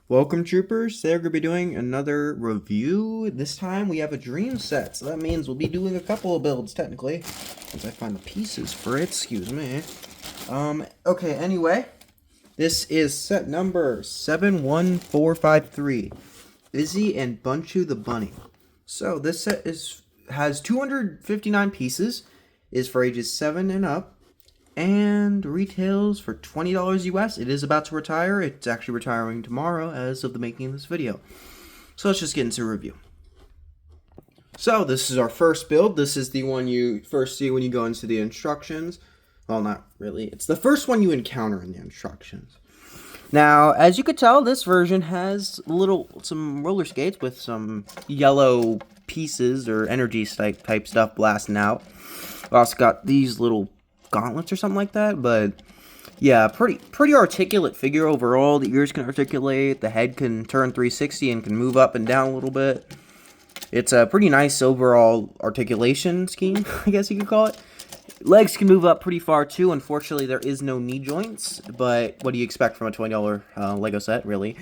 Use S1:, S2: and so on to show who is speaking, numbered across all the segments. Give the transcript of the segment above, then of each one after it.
S1: Welcome, troopers. Today we're going to be doing another review. This time we have a dream set, so that means we'll be doing a couple of builds, technically. Once I find the pieces for it, excuse me. Okay, anyway. This is set number 71453. Izzie and Bunchu the Bunny. So, this set has 259 pieces, is for ages 7 and up, and retails for $20 US. It is about to retire. It's actually retiring tomorrow as of the making of this video. So let's just get into a review. So this is our first build. This is the one you first see when you go into the instructions. Well, not really. It's the first one you encounter in the instructions. Now, as you could tell, this version has some roller skates with some yellow pieces or energy type stuff blasting out. We also got these little gauntlets or something like that, but yeah, pretty articulate figure overall. The ears can articulate, the head can turn 360 and can move up and down a little bit. It's a pretty nice overall articulation scheme, I guess you could call it. Legs can move up pretty far too. Unfortunately, there is no knee joints, but what do you expect from a $20 Lego set, really?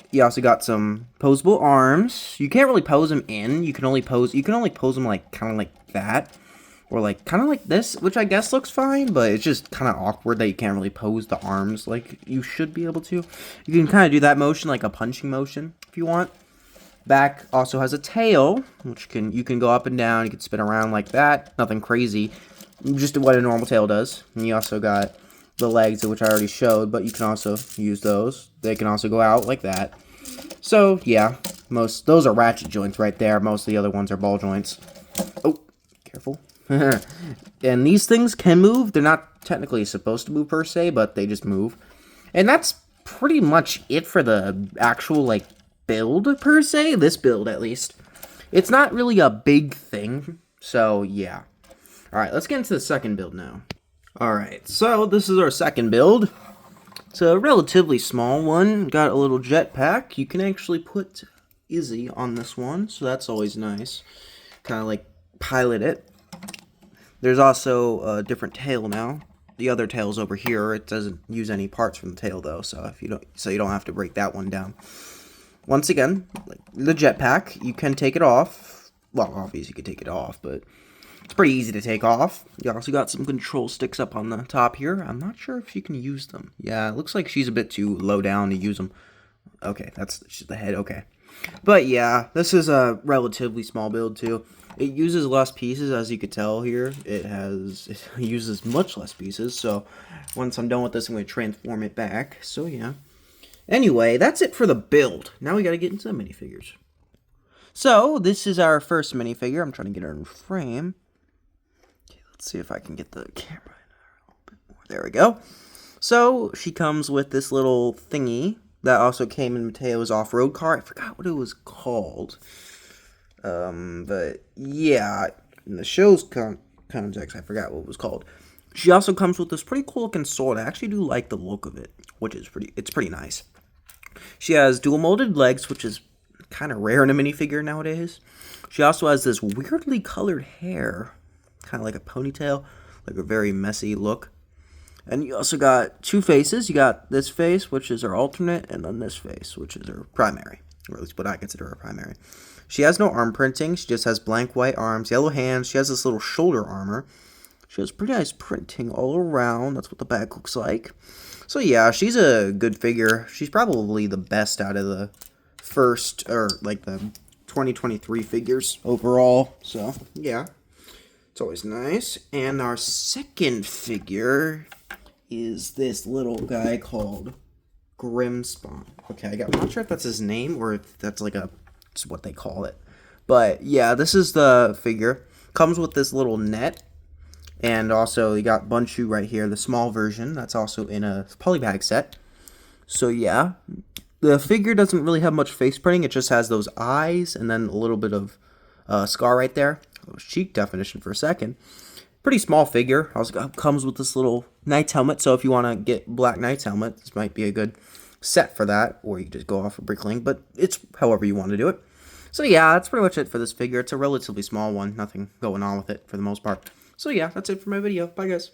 S1: You also got some posable arms. You can't really pose them in. You can only pose them like kind of like that. Or like kind of like this, which I guess looks fine, but it's just kind of awkward that you can't really pose the arms like you should be able to. You can kind of do that motion like a punching motion if you want. Back also has a tail, which you can go up and down. You can spin around like that. Nothing crazy, just what a normal tail does. And you also got the legs, which I already showed, but you can also use those. They can also go out like that. So yeah, those are ratchet joints right there. Most of the other ones are ball joints. Oh, careful. And these things can move. They're not technically supposed to move per se, but they just move. And that's pretty much it for the actual, like, build per se. This build, at least. It's not really a big thing. So, yeah. Alright, let's get into the second build now. Alright, so this is our second build. It's a relatively small one. Got a little jetpack. You can actually put Izzie on this one, so that's always nice. Kind of like pilot it. There's also a different tail now. The other tail's over here. It doesn't use any parts from the tail though, so you don't have to break that one down. Once again, like the jetpack, you can take it off. Well, obviously you can take it off, but it's pretty easy to take off. You also got some control sticks up on the top here. I'm not sure if you can use them. Yeah, it looks like she's a bit too low down to use them. Okay, that's the head. Okay. But yeah, this is a relatively small build too. It uses less pieces, as you could tell here. It uses much less pieces, so once I'm done with this, I'm going to transform it back. So yeah. Anyway, that's it for the build. Now we got to get into the minifigures. So, this is our first minifigure. I'm trying to get her in frame. Okay, let's see if I can get the camera in a little bit more. There we go. So, she comes with this little thingy that also came in Mateo's off-road car. I forgot what it was called. But yeah, in the show's context, I forgot what it was called. She also comes with this pretty cool looking sword. I actually do like the look of it, which is pretty nice. She has dual molded legs, which is kind of rare in a minifigure nowadays. She also has this weirdly colored hair, kind of like a ponytail, like a very messy look. And you also got two faces. You got this face, which is her alternate, and then this face, which is her primary, or at least what I consider her primary. She has no arm printing. She just has blank white arms, yellow hands. She has this little shoulder armor. She has pretty nice printing all around. That's what the back looks like. So yeah, she's a good figure. She's probably the best out of the first, or like the 2023 figures overall. So yeah, it's always nice. And our second figure is this little guy called Grimspawn. Okay, I'm not sure if that's his name or if that's like what they call it. But yeah, this is the figure. Comes with this little net. And also you got Bunchu right here, the small version. That's also in a polybag set. So yeah, the figure doesn't really have much face printing. It just has those eyes and then a little bit of scar right there. Cheek definition for a second. Pretty small figure. Also comes with this little knight's helmet. So if you want to get black knight's helmet, this might be a good set for that. Or you can just go off a brickling. But it's however you want to do it. So yeah, that's pretty much it for this figure. It's a relatively small one. Nothing going on with it for the most part. So yeah, that's it for my video. Bye guys.